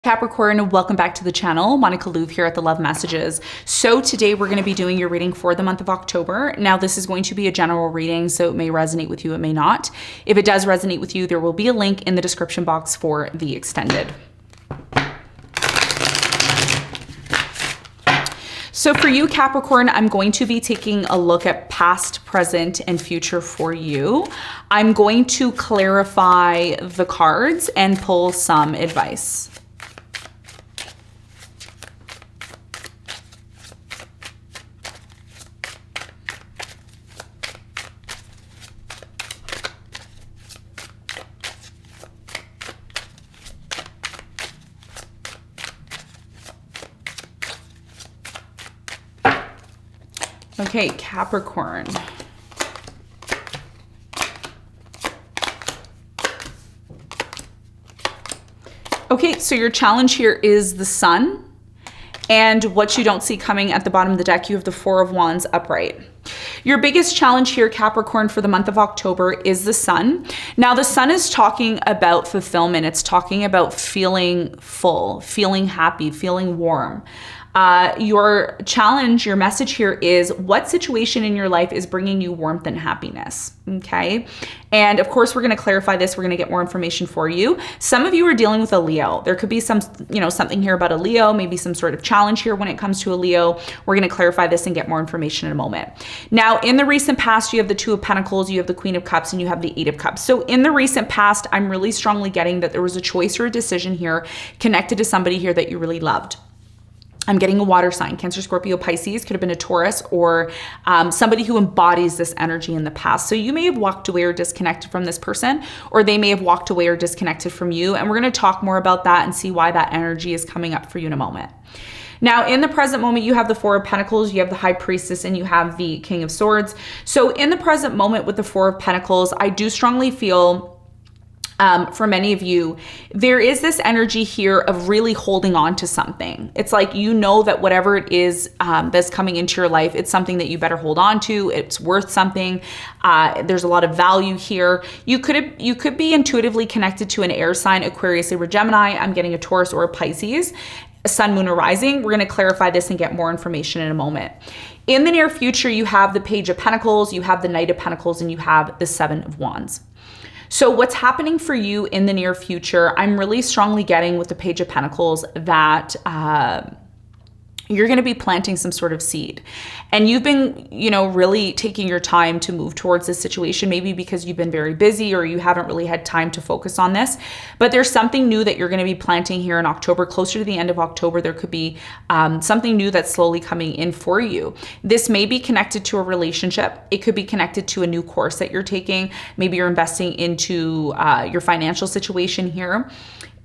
Capricorn, welcome back to the channel. Monica LUVE here at the Love Messages. So today we're going to be doing your reading for the month of October. Now this is going to be a general reading, so it may resonate with you, it may not. If it does resonate with you, there will be a link in the description box for the extended. So for you, Capricorn, I'm going to be taking a look at past, present, and future for you. I'm going to clarify the cards and pull some advice. Okay, Capricorn. Okay, so your challenge here is the Sun. And what you don't see coming at the bottom of the deck, you have the Four of Wands upright. Your biggest challenge here, Capricorn, for the month of October is the Sun. Now, the Sun is talking about fulfillment. It's talking about feeling full, feeling happy, feeling warm. Your challenge, your message here is what situation in your life is bringing you warmth and happiness, okay? And of course, we're going to clarify this. We're going to get more information for you. Some of you are dealing with a Leo. There could be some, something here about a Leo, maybe some sort of challenge here when it comes to a Leo. We're going to clarify this and get more information in a moment. Now, in the recent past, you have the Two of Pentacles, you have the Queen of Cups, and you have the Eight of Cups. So in the recent past, I'm really strongly getting that there was a choice or a decision here connected to somebody here that you really loved. I'm getting a water sign, Cancer, Scorpio, Pisces, could have been a Taurus, or somebody who embodies this energy in the past. So you may have walked away or disconnected from this person, or they may have walked away or disconnected from you. And we're going to talk more about that and see why that energy is coming up for you in a moment. Now, in the present moment, you have the Four of Pentacles, you have the High Priestess, and you have the King of Swords. So in the present moment with the Four of Pentacles, I do strongly feel for many of you, there is this energy here of really holding on to something. It's like, you know that whatever it is that's coming into your life, it's something that you better hold on to. It's worth something. There's a lot of value here. You could be intuitively connected to an air sign, Aquarius, Libra, Gemini. I'm getting a Taurus or a Pisces, Sun, Moon, or Rising. We're going to clarify this and get more information in a moment. In the near future, you have the Page of Pentacles, you have the Knight of Pentacles, and you have the Seven of Wands. So what's happening for you in the near future, I'm really strongly getting with the Page of Pentacles that you're going to be planting some sort of seed. And you've been, really taking your time to move towards this situation, maybe because you've been very busy or you haven't really had time to focus on this. But there's something new that you're going to be planting here in October. Closer to the end of October, there could be something new that's slowly coming in for you. This may be connected to a relationship. It could be connected to a new course that you're taking. Maybe you're investing into your financial situation here.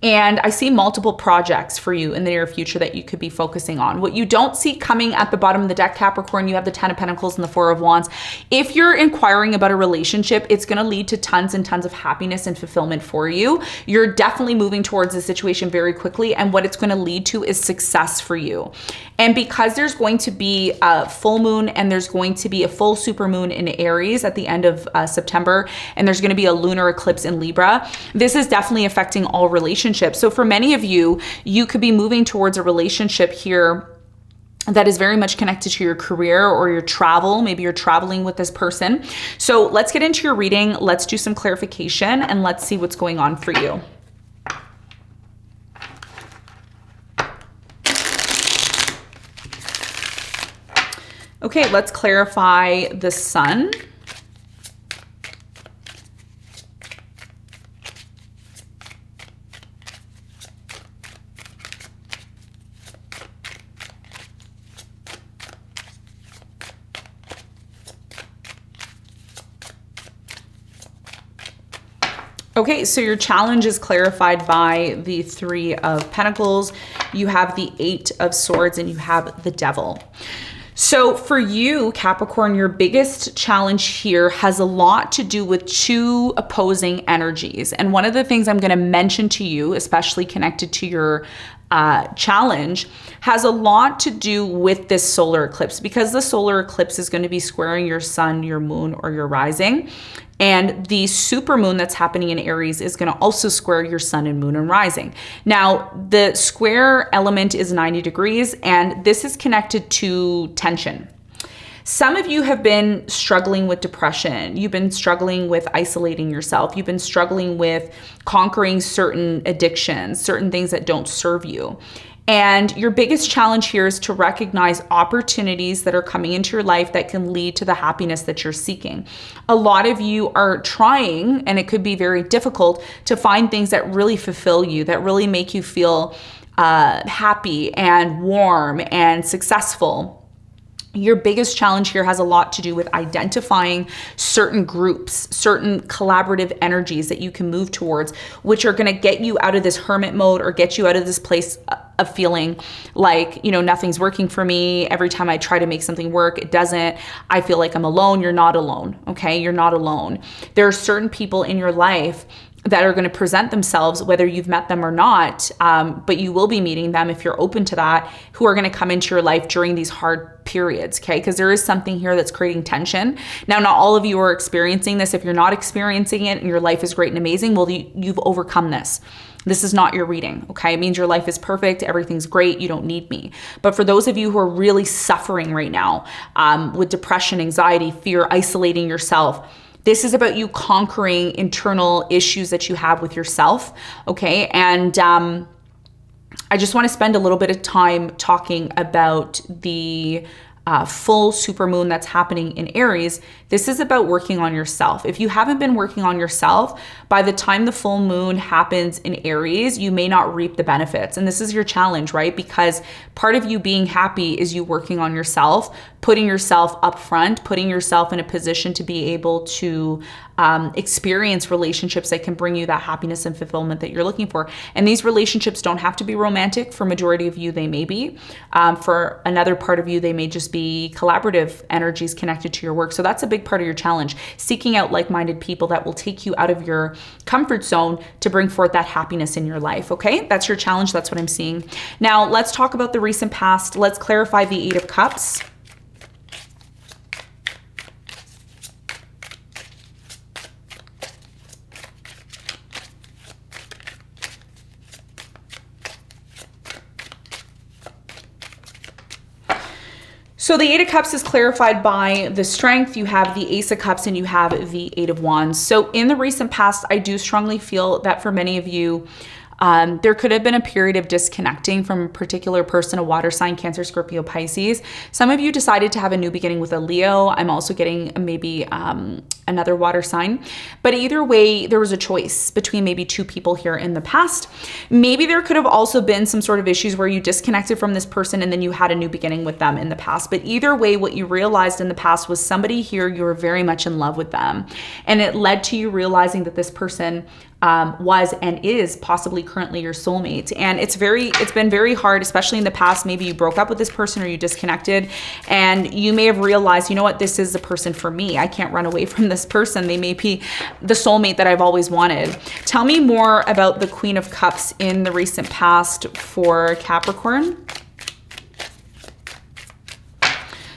And I see multiple projects for you in the near future that you could be focusing on. What you don't see coming at the bottom of the deck, Capricorn, you have the Ten of Pentacles and the Four of Wands. If you're inquiring about a relationship, it's going to lead to tons and tons of happiness and fulfillment for you. You're definitely moving towards the situation very quickly. And what it's going to lead to is success for you. And because there's going to be a full moon and there's going to be a full super moon in Aries at the end of September, and there's going to be a lunar eclipse in Libra, this is definitely affecting all relationships. So for many of you, you could be moving towards a relationship here that is very much connected to your career or your travel. Maybe you're traveling with this person. So let's get into your reading. Let's do some clarification and let's see what's going on for you. Okay, let's clarify the Sun. Okay, so your challenge is clarified by the Three of Pentacles. You have the Eight of Swords and you have the Devil. So for you, Capricorn, your biggest challenge here has a lot to do with two opposing energies. And one of the things I'm going to mention to you, especially connected to your challenge has a lot to do with this solar eclipse, because the solar eclipse is going to be squaring your sun, your moon, or your rising. And the supermoon that's happening in Aries is going to also square your sun and moon and rising. Now, the square element is 90 degrees, and this is connected to tension. Some of you have been struggling with depression. You've been struggling with isolating yourself. You've been struggling with conquering certain addictions, certain things that don't serve you. And your biggest challenge here is to recognize opportunities that are coming into your life that can lead to the happiness that you're seeking. A lot of you are trying, and it could be very difficult, to find things that really fulfill you, that really make you feel happy and warm and successful. Your biggest challenge here has a lot to do with identifying certain groups, certain collaborative energies that you can move towards, which are going to get you out of this hermit mode or get you out of this place of feeling like, you know, nothing's working for me. Every time I try to make something work, it doesn't. I feel like I'm alone. You're not alone. Okay. You're not alone. There are certain people in your life that are going to present themselves, whether you've met them or not, but you will be meeting them if you're open to that, who are going to come into your life during these hard periods, okay? Because there is something here that's creating tension. Now, not all of you are experiencing this. If you're not experiencing it and your life is great and amazing, well, you've overcome this. This is not your reading, okay? It means your life is perfect, everything's great, you don't need me. But for those of you who are really suffering right now with depression, anxiety, fear, isolating yourself, this is about you conquering internal issues that you have with yourself, okay? And I just want to spend a little bit of time talking about the full supermoon that's happening in Aries. This is about working on yourself. If you haven't been working on yourself, by the time the full moon happens in Aries, you may not reap the benefits. And this is your challenge, right? Because part of you being happy is you working on yourself, putting yourself up front, putting yourself in a position to be able to experience relationships that can bring you that happiness and fulfillment that you're looking for. And these relationships don't have to be romantic. For majority of you, they may be. For another part of you, they may just be collaborative energies connected to your work. So that's a big part of your challenge, seeking out like-minded people that will take you out of your comfort zone to bring forth that happiness in your life, okay? That's your challenge. That's what I'm seeing. Now, let's talk about the recent past. Let's clarify the Eight of Cups. So the Eight of Cups is clarified by the Strength. You have the Ace of Cups and you have the Eight of Wands. So in the recent past, I do strongly feel that for many of you, there could have been a period of disconnecting from a particular person, a water sign, Cancer, Scorpio, Pisces. Some of you decided to have a new beginning with a Leo. I'm also getting maybe another water sign. But either way, there was a choice between maybe two people here in the past. Maybe there could have also been some sort of issues where you disconnected from this person and then you had a new beginning with them in the past. But either way, what you realized in the past was somebody here, you were very much in love with them. And it led to you realizing that this person was and is possibly currently your soulmate. And it's been very hard, especially in the past. Maybe you broke up with this person or you disconnected and you may have realized, you know what, this is the person for me. I can't run away from this person. They may be the soulmate that I've always wanted. Tell me more about the Queen of Cups in the recent past for Capricorn.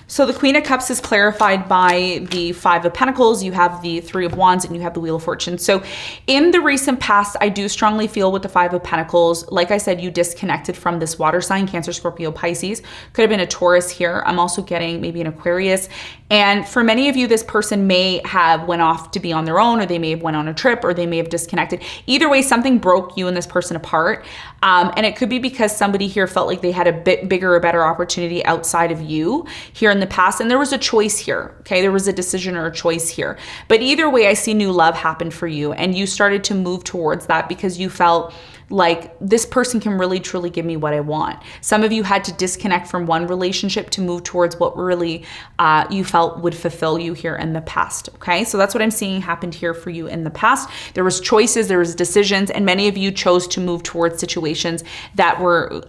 So the Queen of Cups is clarified by the Five of Pentacles. You have the Three of Wands and you have the Wheel of Fortune. So in the recent past, I do strongly feel with the Five of Pentacles, like I said, you disconnected from this water sign, Cancer, Scorpio, Pisces. Could have been a Taurus here. I'm also getting maybe an Aquarius. And for many of you, this person may have went off to be on their own, or they may have went on a trip, or they may have disconnected. Either way, something broke you and this person apart. And it could be because somebody here felt like they had a bit bigger or better opportunity outside of you here in the past. And there was a choice here, okay? There was a decision or a choice here. But either way, I see new love happen for you. And you started to move towards that because you felt like this person can really truly give me what I want. Some of you had to disconnect from one relationship to move towards what really you felt would fulfill you here in the past, okay? So that's what I'm seeing happened here for you in the past. There was choices, there was decisions, and many of you chose to move towards situations that were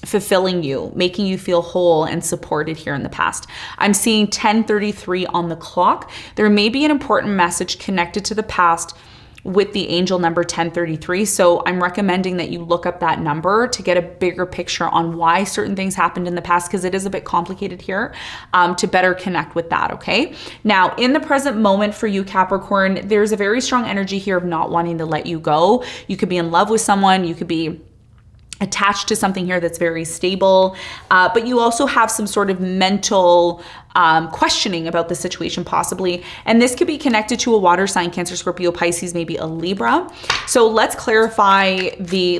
fulfilling you, making you feel whole and supported here in the past. I'm seeing 10:33 on the clock. There may be an important message connected to the past with the angel number 1033. So I'm recommending that you look up that number to get a bigger picture on why certain things happened in the past, because it is a bit complicated here, to better connect with that, okay? Now, in the present moment for you, Capricorn, there's a very strong energy here of not wanting to let you go. You could be in love with someone, you could be attached to something here that's very stable, but you also have some sort of mental questioning about the situation possibly, and this could be connected to a water sign, Cancer, Scorpio, Pisces, maybe a Libra. So let's clarify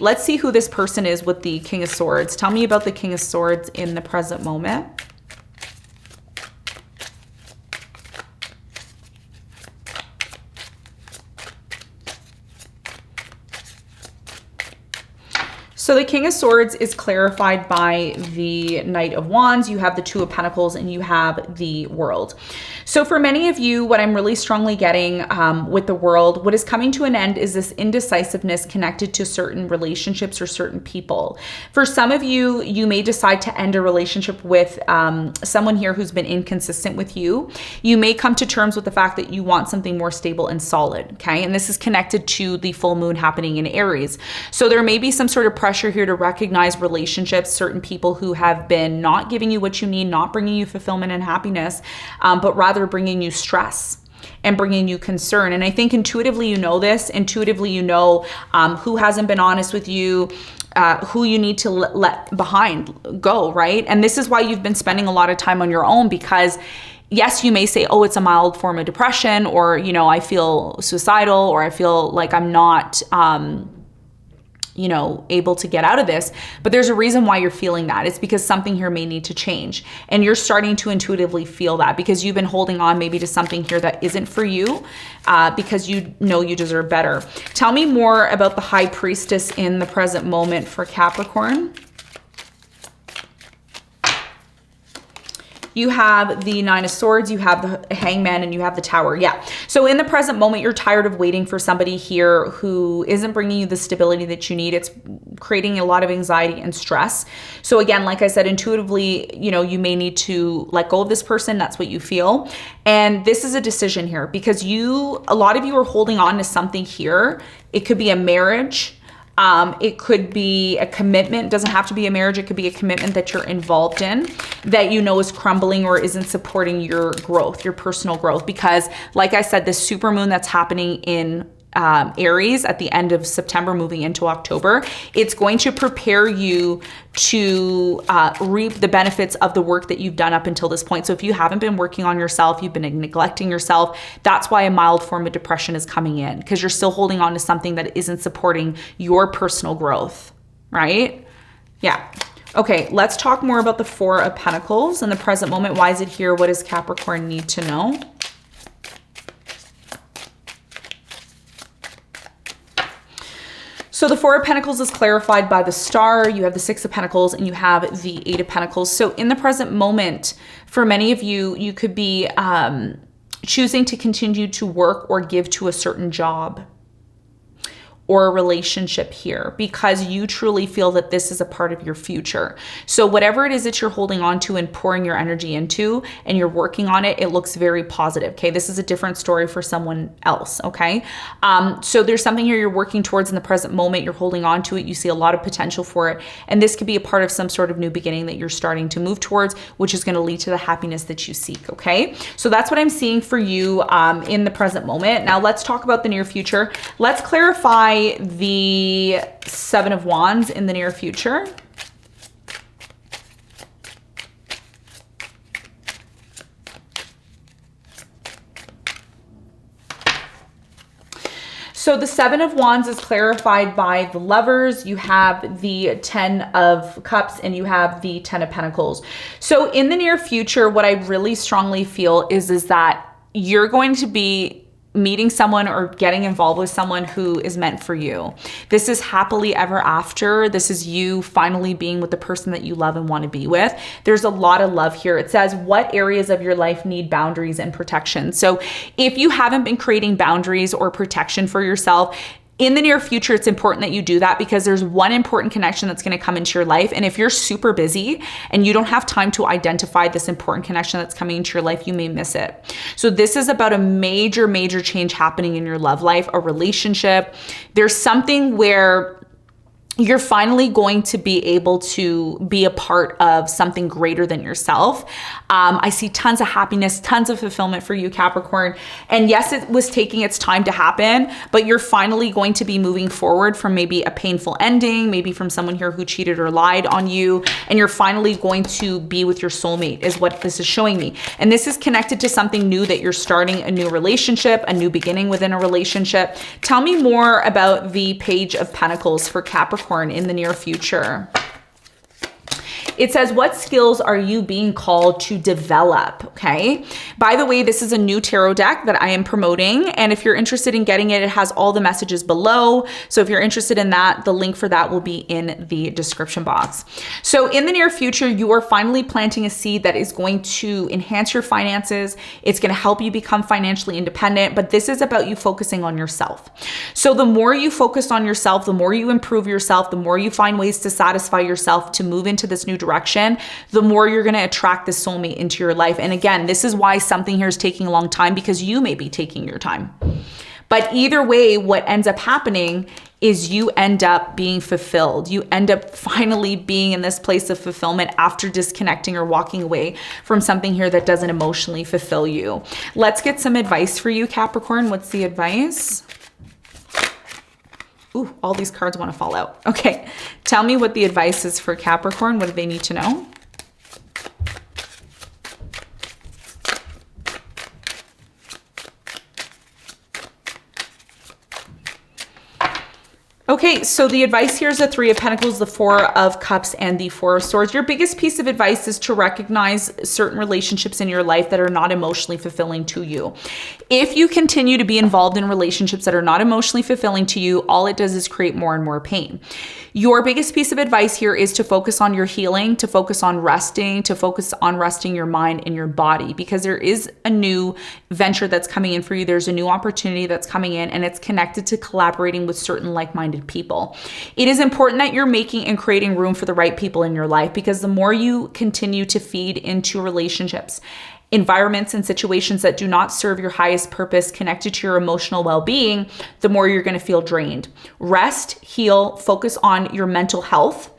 let's see who this person is with the King of Swords. Tell me about the King of Swords in the present moment. So the King of Swords is clarified by the Knight of Wands. You have the Two of Pentacles and you have the World. So for many of you, what I'm really strongly getting with the World, what is coming to an end is this indecisiveness connected to certain relationships or certain people. For some of you, you may decide to end a relationship with someone here who's been inconsistent with you. You may come to terms with the fact that you want something more stable and solid, okay? And this is connected to the full moon happening in Aries. So there may be some sort of pressure here to recognize relationships, certain people who have been not giving you what you need, not bringing you fulfillment and happiness, but rather bringing you stress and bringing you concern. And I think intuitively you know this. Intuitively you know who hasn't been honest with you, who you need to let behind go, right? And this is why you've been spending a lot of time on your own, because yes, you may say, oh, it's a mild form of depression, or, you know, I feel suicidal, or I feel like I'm not, you know, able to get out of this. But there's a reason why you're feeling that. It's because something here may need to change. And you're starting to intuitively feel that because you've been holding on maybe to something here that isn't for you, because you know you deserve better. Tell me more about the High Priestess in the present moment for Capricorn. You have the Nine of Swords, you have the Hangman, and you have the Tower. Yeah. So in the present moment, you're tired of waiting for somebody here who isn't bringing you the stability that you need. It's creating a lot of anxiety and stress. So again, like I said, intuitively, you know, you may need to let go of this person. That's what you feel. And this is a decision here because a lot of you are holding on to something here. It could be a marriage. It could be a commitment. It doesn't have to be a marriage. It could be a commitment that you're involved in that you know is crumbling or isn't supporting your growth, your personal growth. Because like I said, this supermoon that's happening in Aries at the end of September moving into October, it's going to prepare you to reap the benefits of the work that you've done up until this point. So if you haven't been working on yourself, you've been neglecting yourself, that's why a mild form of depression is coming in, because you're still holding on to something that isn't supporting your personal growth, right? Yeah. Okay, let's talk more about the Four of Pentacles in the present moment. Why is it here? What does Capricorn need to know? So the Four of Pentacles is clarified by the Star. You have the Six of Pentacles and you have the Eight of Pentacles. So in the present moment, for many of you, you could be choosing to continue to work or give to a certain job or a relationship here because you truly feel that this is a part of your future. So whatever it is that you're holding on to and pouring your energy into and you're working on it, it looks very positive, okay? This is a different story for someone else, okay? So there's something here you're working towards in the present moment, you're holding on to it, you see a lot of potential for it, and this could be a part of some sort of new beginning that you're starting to move towards, which is gonna lead to the happiness that you seek, okay? So that's what I'm seeing for you in the present moment. Now let's talk about the near future. Let's clarify the Seven of Wands in the near future. So the Seven of Wands is clarified by the Lovers. You have the Ten of Cups and you have the Ten of Pentacles. So in the near future, what I really strongly feel is that you're going to be meeting someone or getting involved with someone who is meant for you. This is happily ever after. This is you finally being with the person that you love and want to be with. There's a lot of love here. It says, what areas of your life need boundaries and protection? So if you haven't been creating boundaries or protection for yourself, In the near future, it's important that you do that because there's one important connection that's going to come into your life. And if you're super busy and you don't have time to identify this important connection that's coming into your life, you may miss it. So this is about a major, major change happening in your love life, a relationship. There's something where you're finally going to be able to be a part of something greater than yourself. I see tons of happiness, tons of fulfillment for you, Capricorn. And yes, it was taking its time to happen, but you're finally going to be moving forward from maybe a painful ending, maybe from someone here who cheated or lied on you. And you're finally going to be with your soulmate is what this is showing me. And this is connected to something new, that you're starting a new relationship, a new beginning within a relationship. Tell me more about the Page of Pentacles for Capricorn in the near future. It says, what skills are you being called to develop? Okay. By the way, this is a new tarot deck that I am promoting. And if you're interested in getting it, it has all the messages below. So if you're interested in that, the link for that will be in the description box. So in the near future, you are finally planting a seed that is going to enhance your finances. It's going to help you become financially independent, but this is about you focusing on yourself. So the more you focus on yourself, the more you improve yourself, the more you find ways to satisfy yourself to move into this new direction, the more you're going to attract the soulmate into your life. And again, this is why something here is taking a long time, because you may be taking your time. But either way, what ends up happening is you end up being fulfilled. You end up finally being in this place of fulfillment after disconnecting or walking away from something here that doesn't emotionally fulfill you. Let's get some advice for you, Capricorn. What's the advice? Ooh, all these cards want to fall out. Okay, tell me what the advice is for Capricorn. What do they need to know? Okay, so the advice here is the Three of Pentacles, the Four of Cups, and the Four of Swords. Your biggest piece of advice is to recognize certain relationships in your life that are not emotionally fulfilling to you. If you continue to be involved in relationships that are not emotionally fulfilling to you, all it does is create more and more pain. Your biggest piece of advice here is to focus on your healing, to focus on resting, to focus on resting your mind and your body, because there is a new venture that's coming in for you. There's a new opportunity that's coming in, and it's connected to collaborating with certain like-minded people. It is important that you're making and creating room for the right people in your life, because the more you continue to feed into relationships, environments, and situations that do not serve your highest purpose connected to your emotional well-being, the more you're going to feel drained. Rest, heal, focus on your mental health,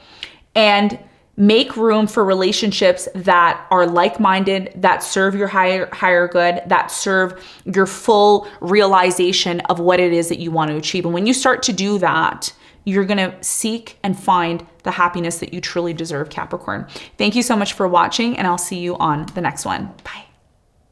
and make room for relationships that are like-minded, that serve your higher good, that serve your full realization of what it is that you want to achieve. And when you start to do that, you're going to seek and find the happiness that you truly deserve, Capricorn. Thank you so much for watching, and I'll see you on the next one. Bye.